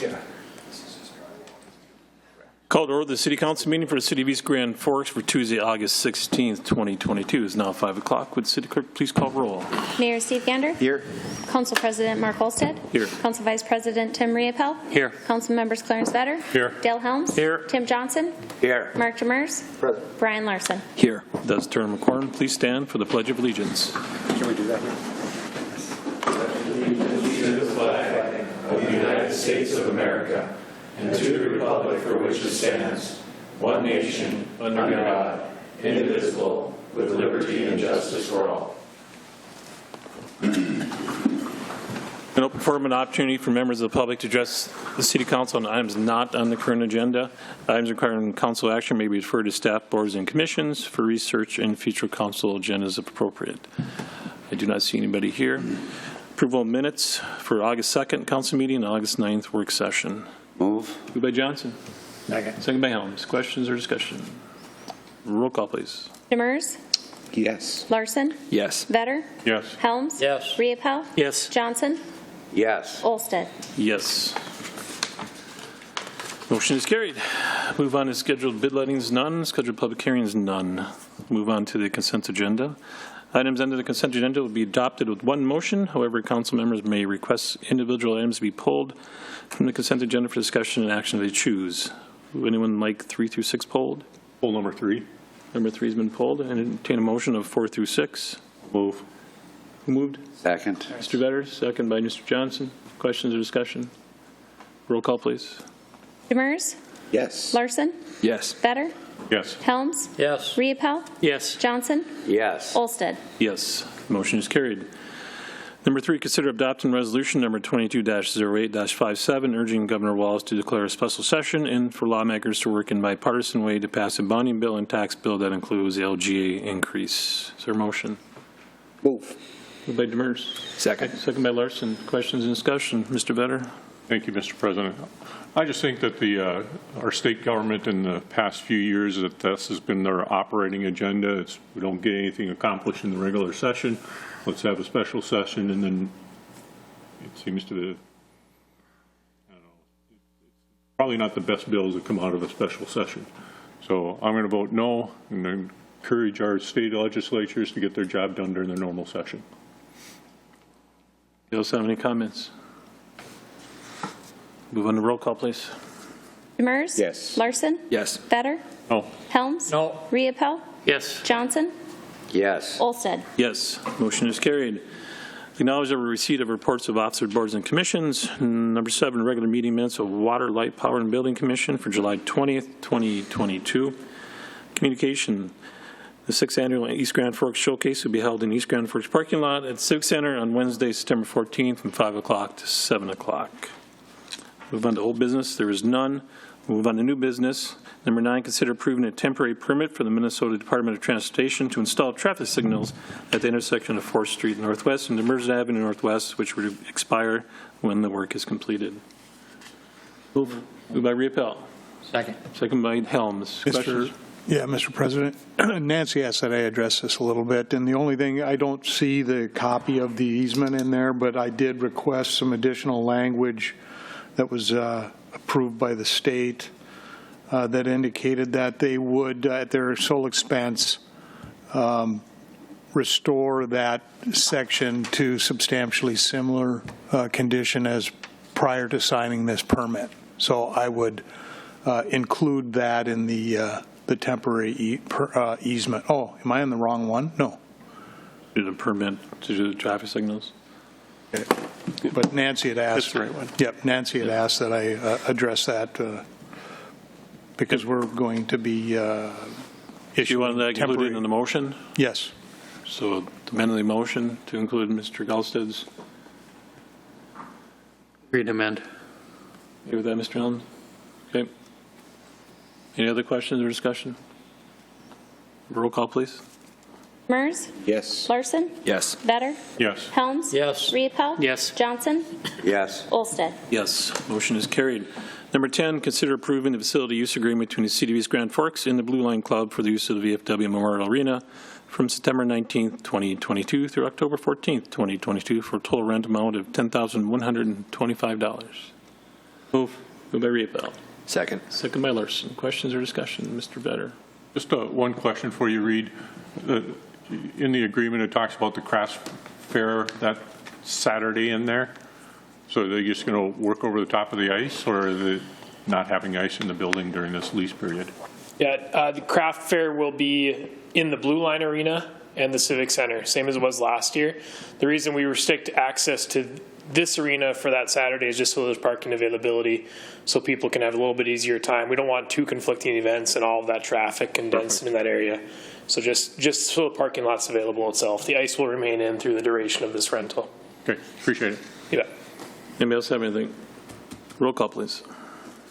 Yeah. Call to order the City Council meeting for the City of East Grand Forks for Tuesday, August 16th, 2022. It's now 5 o'clock. Would the City Clerk please call roll? Mayor Steve Gander. Here. Council President Mark Olsted. Here. Council Vice President Tim Riepel. Here. Council Members Clarence Vetter. Here. Dale Helms. Here. Tim Johnson. Here. Mark Demers. Present. Brian Larson. Here. That's term of quorum. Please stand for the Pledge of Allegiance. Can we do that here? To the flag of the United States of America and to the republic for which it stands, one nation, under God, indivisible, with liberty and justice for all. An open forum, an opportunity for members of the public to address the City Council on items not on the current agenda. Items requiring council action may be referred to staff, boards, and commissions for research and future council agendas if appropriate. I do not see anybody here. Approval of minutes for August 2nd council meeting and August 9th work session. Move. Moved by Johnson. Second. Second by Helms. Questions or discussion? Roll call, please. Demers. Yes. Larson. Yes. Vetter. Yes. Helms. Yes. Riepel. Yes. Johnson. Yes. Olsted. Yes. Motion is carried. Move on to scheduled bid lettings, none. Scheduled public hearings, none. Move on to the consent agenda. Items under the consent agenda will be adopted with one motion. However, council members may request individual items to be pulled from the consent agenda for discussion and action they choose. Would anyone like 3 through 6 pulled? Poll number 3. Number 3 has been pulled. And entertain a motion of 4 through 6. Move. Who moved? Second. Mr. Vetter, second by Mr. Johnson. Questions or discussion? Roll call, please. Demers. Yes. Larson. Yes. Vetter. Yes. Helms. Yes. Riepel. Yes. Johnson. Yes. Olsted. Yes. Motion is carried. Number 3, consider adopting resolution number 22-08-57, urging Governor Walz to declare a special session and for lawmakers to work in bipartisan way to pass a bonding bill and tax bill that includes the LGA increase. Is there a motion? Move. Moved by Demers. Second. Second by Larson. Questions and discussion? Mr. Vetter? Thank you, Mr. President. I just think that our state government in the past few years, that this has been their operating agenda. We don't get anything accomplished in the regular session. Let's have a special session, and then it seems to be, I don't know, probably not the best bills that come out of a special session. So I'm going to vote no and encourage our state legislatures to get their job done during the normal session. You also have any comments? Move on to roll call, please. Demers. Yes. Larson. Yes. Vetter. No. Helms. No. Riepel. Yes. Johnson. Yes. Olsted. Yes. Motion is carried. Acknowledge the receipt of reports of officer boards and commissions. Number 7, regular meeting minutes of Water, Light, Power, and Building Commission for July 20th, 2022. Communication. The 6th Annual East Grand Forks Showcase will be held in East Grand Forks parking lot at Civic Center on Wednesday, September 14th from 5 o'clock to 7 o'clock. Move on to old business. There is none. Move on to new business. Number 9, consider approving a temporary permit for the Minnesota Department of Transportation to install traffic signals at the intersection of 4th Street Northwest and Demers Avenue Northwest, which would expire when the work is completed. Moved by Riepel. Second. Second by Helms. Questions? Mr. President, Nancy asked that I address this a little bit, and the only thing, I don't see the copy of the easement in there, but I did request some additional language that was approved by the state that indicated that they would, at their sole expense, restore that section to substantially similar condition as prior to signing this permit. So I would include that in the temporary easement. Oh, am I on the wrong one? No. Do the permit to do the traffic signals? Okay. But Nancy had asked. That's the right one. Yep, Nancy had asked that I address that because we're going to be issuing. You want that included in the motion? Yes. So amend the motion to include Mr. Galsted's. Agreed to amend. Okay with that, Mr. Helms? Okay. Any other questions or discussion? Roll call, please. Demers. Yes. Larson. Yes. Vetter. Yes. Helms. Yes. Riepel. Yes. Johnson. Yes. Olsted. Yes. Motion is carried. Number 10, consider approving the facility use agreement between the City of East Grand Forks and the Blue Line Club for the use of the VFW Memorial Arena from September 19th, 2022 through October 14th, 2022 for a total rent amount of $10,125. Move. Moved by Riepel. Second. Second by Larson. Questions or discussion? Mr. Vetter. Just one question for you, Reed. In the agreement, it talks about the craft fair that Saturday in there. So are they just going to work over the top of the ice, or are they not having ice in the building during this lease period? Yeah, the craft fair will be in the Blue Line Arena and the Civic Center, same as it was last year. The reason we restrict access to this arena for that Saturday is just so there's parking availability, so people can have a little bit easier time. We don't want two conflicting events and all of that traffic condensed in that area. So just so the parking lot's available itself. The ice will remain in through the duration of this rental. Okay, appreciate it. You bet. Anybody else have anything? Roll call, please.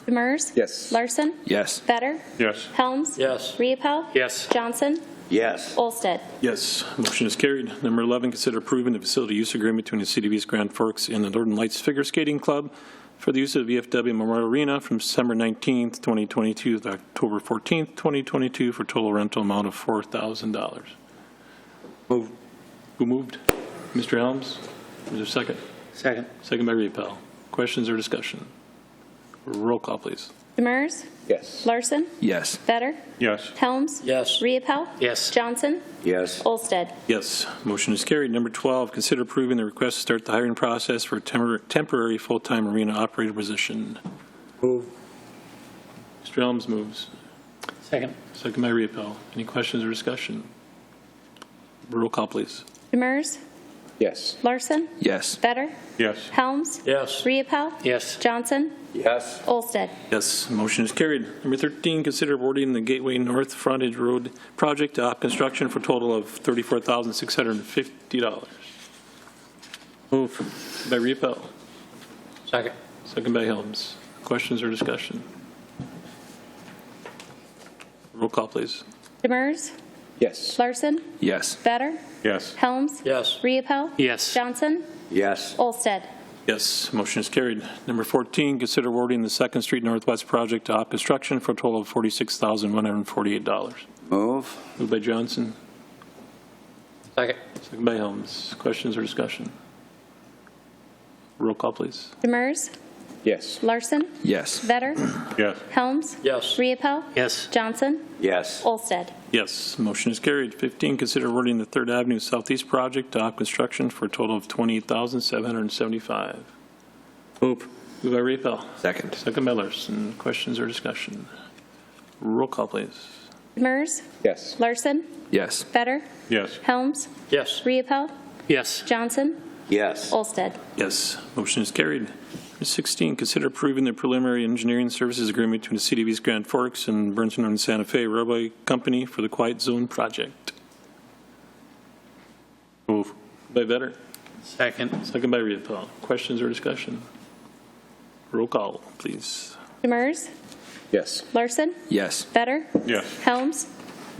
Demers? Yes. Larson? Yes. Vetter? Yes. Helms? Yes. Riepel? Yes. Johnson? Yes. Olsted? Yes. Motion is carried. Number 11, consider approving the facility use agreement between the City of East Grand Forks and the Northern Lights Figure Skating Club for the use of VFW Memorial Arena from December 19th, 2022 to October 14th, 2022 for total rental amount of $4,000. Move. Who moved? Mr. Helms? Is there a second? Second. Second by Riepel. Questions or discussion? Roll call, please. Demers? Yes. Larson? Yes. Vetter? Yes. Helms? Yes. Riepel? Yes. Johnson? Yes. Olsted? Yes. Motion is carried. Number 12, consider approving the request to start the hiring process for a temporary full-time arena operator position. Move. Mr. Helms moves. Second. Second by Riepel. Any questions or discussion? Roll call, please. Demers? Yes. Larson? Yes. Vetter? Yes. Helms? Yes. Riepel? Yes. Johnson? Yes. Olsted? Yes. Motion is carried. Number 13, consider awarding the Gateway North Frontage Road project to op construction for a total of $34,650. Move by Riepel. Second. Second by Helms. Questions or discussion? Roll call, please. Demers? Yes. Larson? Yes. Vetter? Yes. Helms? Yes. Riepel? Yes. Johnson? Yes. Olsted? Yes, motion is carried. Number 14, consider awarding the 2nd Street Northwest project to op construction for a total of $46,148. Move. Moved by Johnson, Second. second by Helms. Questions or discussion? Roll call, please. Demers? Yes. Larson? Yes. Vetter? Yes. Helms? Yes. Riepel? Yes. Johnson? Yes. Olsted? Yes, motion is carried. 15, consider awarding the 3rd Avenue Southeast project to op construction for a total of $28,775. Move. Moved by Riepel, Second. second by Larson. Questions or discussion? Roll call, please. Demers? Yes. Larson? Yes. Vetter? Yes. Helms? Yes. Riepel? Yes. Johnson? Yes. Olsted? Yes, motion is carried. Number 16, consider approving the preliminary engineering services agreement between the City of East Grand Forks and Bernstein and Santa Fe Railway Company for the Quiet Zone project. Move. By Vetter, Second. second by Riepel. Questions or discussion? Roll call, please. Demers? Yes. Larson? Yes. Vetter? Yes. Helms?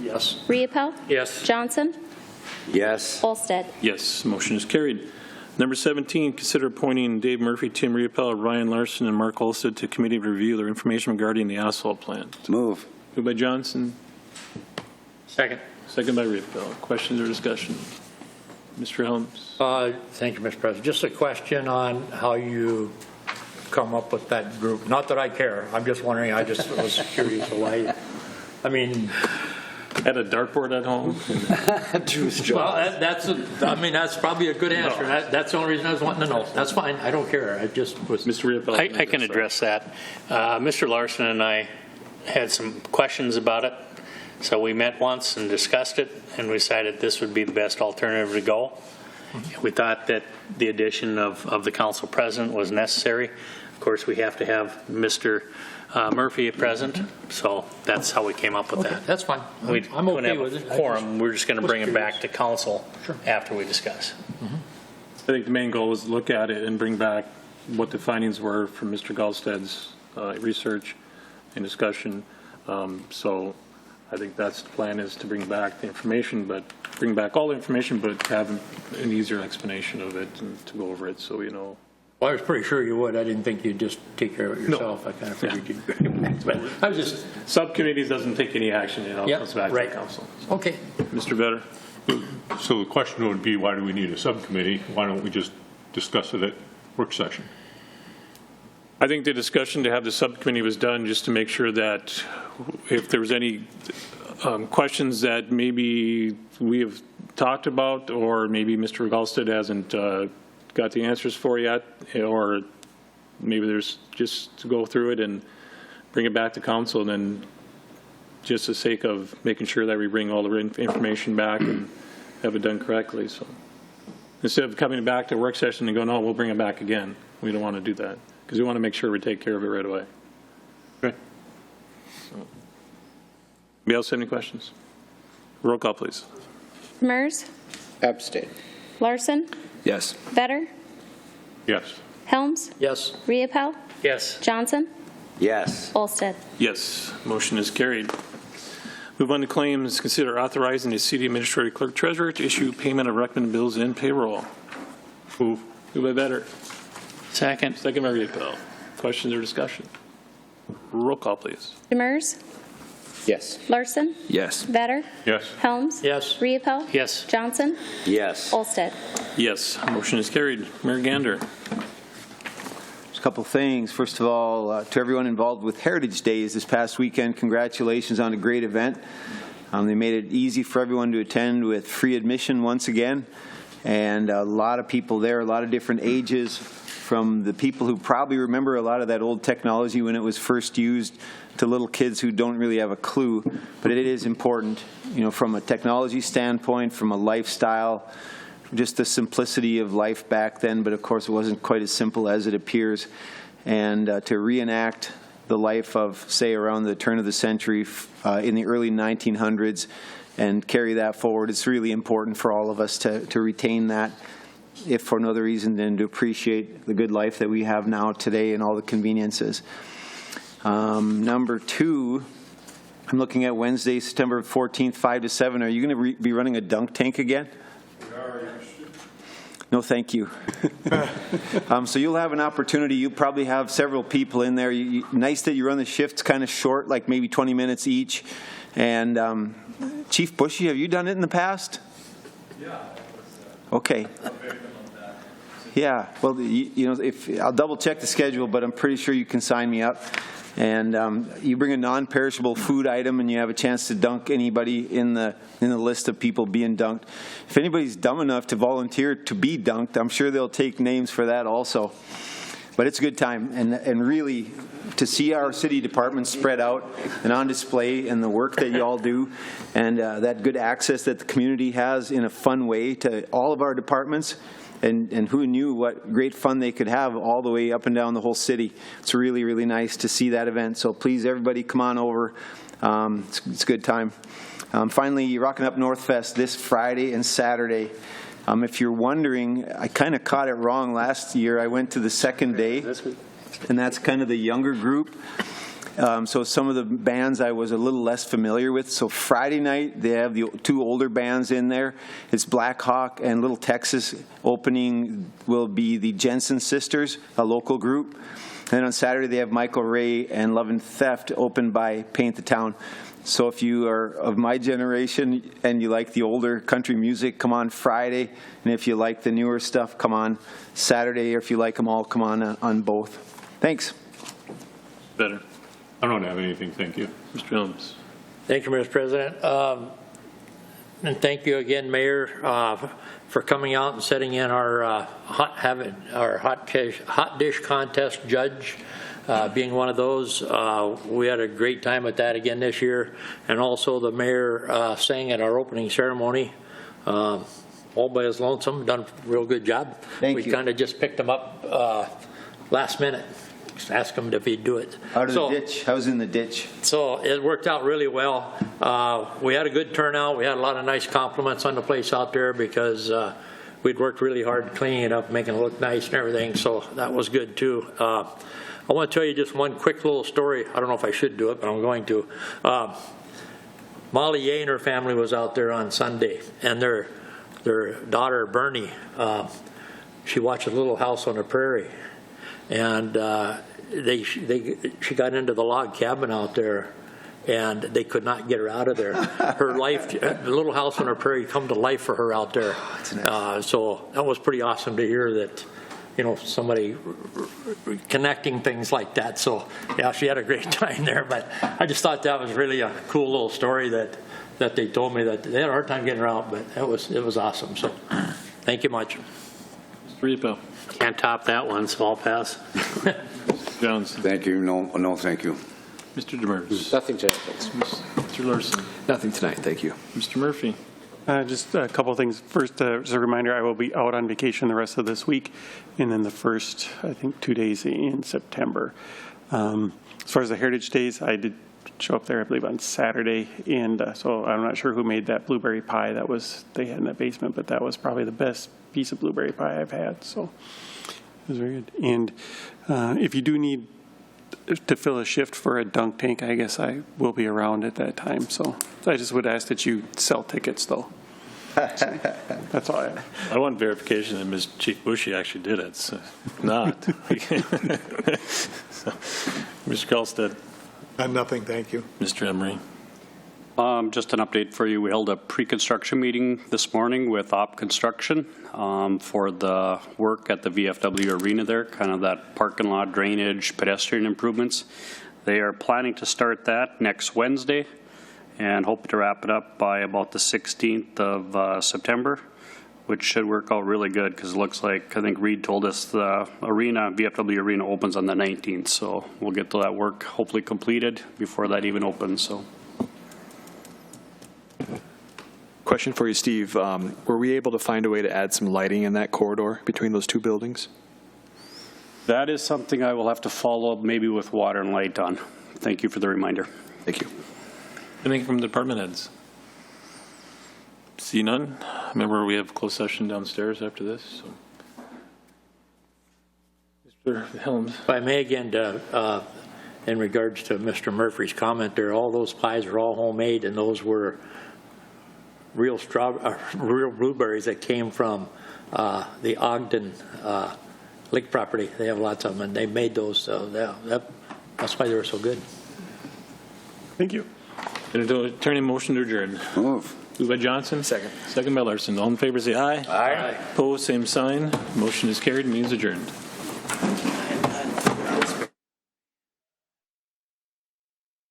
Yes. Riepel? Yes. Johnson? Yes. Olsted? Yes, motion is carried. Number 17, consider appointing Dave Murphy, Tim Riepel, Ryan Larson, and Mark Olsted to committee to review their information regarding the asphalt plant. Move. Moved by Johnson, Second. second by Riepel. Questions or discussion? Mr. Helms? Thank you, Mr. President. Just a question on how you come up with that group. Not that I care. I'm just wondering. I just was curious why. I mean, Had a dartboard at home? well, that's probably a good answer. That's the only reason I was wanting to know. That's fine. I don't care. I just was. Mr. Riepel? I can address that. Mr. Larson and I had some questions about it, so we met once and discussed it, and we decided this would be the best alternative to go. We thought that the addition of the council president was necessary. Of course, we have to have Mr. Murphy present, so that's how we came up with Okay, that. that's fine. We I'm couldn't okay have with it. a quorum. We're just going to was bring it back curious. to council Sure. after we discuss. I think the main goal was to look at it and bring back what the findings were from Mr. Gallsted's research and discussion. So I think that's the plan, is to bring back the information, but bring back all the information, but have an easier explanation of it and to go over it so we know. Well, I was pretty sure you would. I didn't think you'd just take care of it yourself. I kind of figured you'd. But I was just Subcommittees doesn't take any action, it all Yep, comes back to right. the council. okay. Mr. Vetter? So the question would be, why do we need a subcommittee? Why don't we just discuss it at work session? I think the main goal is to look at it and bring back what the findings were from Mr. Gallsted's research and discussion. So I think that's the plan, is to bring back the information, but have an easier explanation of it and to go over it so we know. I was just So the question would be, why don't we just discuss it at work session? I think the discussion to have the subcommittee was done just to make sure that if there was any questions that maybe we have talked about, or maybe Mr. Galstead hasn't got the answers for yet, or maybe there's just to go through it and bring it back to council, and then just the sake of making sure that we bring all the information back and have it done correctly. So instead of coming back to work session and going, oh, we'll bring it back again, we don't want to do that because we want to make sure we take care of it right away. Okay. Anybody else have any questions? Roll call, please. Demers, Abstain. Larson, Yes. Vetter, Yes. Helms, Yes. Riepel, Yes. Johnson, Yes. Olsted. Yes, motion is carried. Move on to claims. Consider authorizing the city administrator clerk treasurer to issue payment of recommended bills and payroll. Move by Vetter. Second. Second by Riepel. Questions or discussion? Roll call, please. Demers, Yes. Larson, Yes. Vetter, Yes. Helms, Yes. Riepel, Yes. Johnson, Yes. Olsted. Yes, motion is carried. Mayor Gander. A couple things. First of all, to everyone involved with Heritage Days this past weekend, congratulations on a great event. They made it easy for everyone to attend with free admission once again, and a lot of people there, a lot of different ages, from the people who probably remember a lot of that old technology when it was first used to little kids who don't really have a clue. But it is important, you know, from a technology standpoint, from a lifestyle, just the simplicity of life back then, but of course it wasn't quite as simple as it appears. And to reenact the life of, say, around the turn of the century in the early 1900s and carry that forward, it's really important for all of us to retain that, if for no other reason than to appreciate the good life that we have now today and all the conveniences. Number two, I'm looking at Wednesday, September 14th, 5 to 7. Are you going to be running a dunk tank again? No, thank you. So you'll have an opportunity. You probably have several people in there. Nice that you run the shifts kind of short, like maybe 20 minutes each. And Chief Bushy, have you done it in the past? Yeah. Okay. Yeah. Well, you know, if I'll double check the schedule, but I'm pretty sure you can sign me up. And you bring a non-perishable food item, and you have a chance to dunk anybody in the list of people being dunked. If anybody's dumb enough to volunteer to be dunked, I'm sure they'll take names for that also. But it's a good time, and really to see our city departments spread out and on display, and the work that you all do, and that good access that the community has in a fun way to all of our departments. And who knew what great fun they could have all the way up and down the whole city. It's really, really nice to see that event. So please, everybody, come on over. It's a good time. Finally, Rockin' Up North Fest this Friday and Saturday. If you're wondering, I kind of caught it wrong last year. I went to the second day, and that's kind of the younger group. So some of the bands I was a little less familiar with. So Friday night, they have the two older bands in there. It's Black Hawk and Little Texas. Opening will be the Jensen Sisters, a local group. And then on Saturday, they have Michael Ray and Love and Theft, opened by Paint the Town. So if you are of my generation and you like the older country music, come on Friday. And if you like the newer stuff, come on Saturday. Or if you like them all, come on both. Thanks. Better. I don't have anything, thank you. Mr. Helms. Thank you, Mr. President. And thank you again, Mayor, for coming out and setting in our hot dish contest judge, being one of those. We had a great time at that again this year, and also the mayor sang at our opening ceremony. All by his lonesome, done a real good job. Thank you. We kind of just picked him up last minute. Just ask him if he'd do it. Out of the ditch. I was in the ditch. So it worked out really well. We had a good turnout. We had a lot of nice compliments on the place out there because we'd worked really hard cleaning it up, making it look nice and everything. So that was good too. I want to tell you just one quick little story. I don't know if I should do it, but I'm going to. Molly Ye and her family was out there on Sunday, and their daughter Bernie, she watched a Little House on the Prairie, and she got into the log cabin out there, and they could not get her out of there. Her life, the Little House on the Prairie, come to life for her out there. So that was pretty awesome to hear that, somebody connecting things like that. So, yeah, she had a great time there. But I just thought that was really a cool little story that they told me that they had a hard time getting around, but it was awesome. So, thank you much. Mr. Repo. Can't top that one, so I'll pass. Jones. Thank you. No, thank you. Mr. Demers. Nothing tonight, thanks. Mr. Larson. Nothing tonight, thank you. Mr. Murphy. Just a couple of things. First, as a reminder, I will be out on vacation the rest of this week, and then the first, I think, 2 days in September. As far as the Heritage Days, I did show up there, I believe, on Saturday, and so I'm not sure who made that blueberry pie they had in that basement, but that was probably the best piece of blueberry pie I've had, so it was very good. And if you do need to fill a shift for a dunk tank, I guess I will be around at that time, so I just would ask that you sell tickets, though. That's all I have. I want verification that Ms. Chief Bushy actually did it. So not. So, Mr. Kallstead. Nothing, thank you. Mr. Emery. Just an update for you. We held a pre-construction meeting this morning with Op Construction for the work at the VFW arena there, kind of that parking lot drainage, pedestrian improvements. They are planning to start that next Wednesday and hope to wrap it up by about the 16th of September, which should work out really good because it looks like, I think Reed told us the arena, VFW arena opens on the 19th. So we'll get to that work hopefully completed before that even opens. So. Question for you, Steve. Were we able to find a way to add some lighting in that corridor between those two buildings? That is something I will have to follow up maybe with water and light on. Thank you for the reminder. Thank you. Anything from the department heads? See none. Remember, we have closed session downstairs after this. So. Mr. Helms. If I may again, in regards to Mr. Murphy's comment there, all those pies are all homemade, and those were real blueberries that came from the Ogden Lake property. They have lots of them, and they made those. So that's why they were so good. Thank you. Attorney motion to adjourn. Move. Moved by Johnson. Second. Second by Larson. All in favor say aye. Aye. Opposed, same sign. Motion is carried. Means adjourned.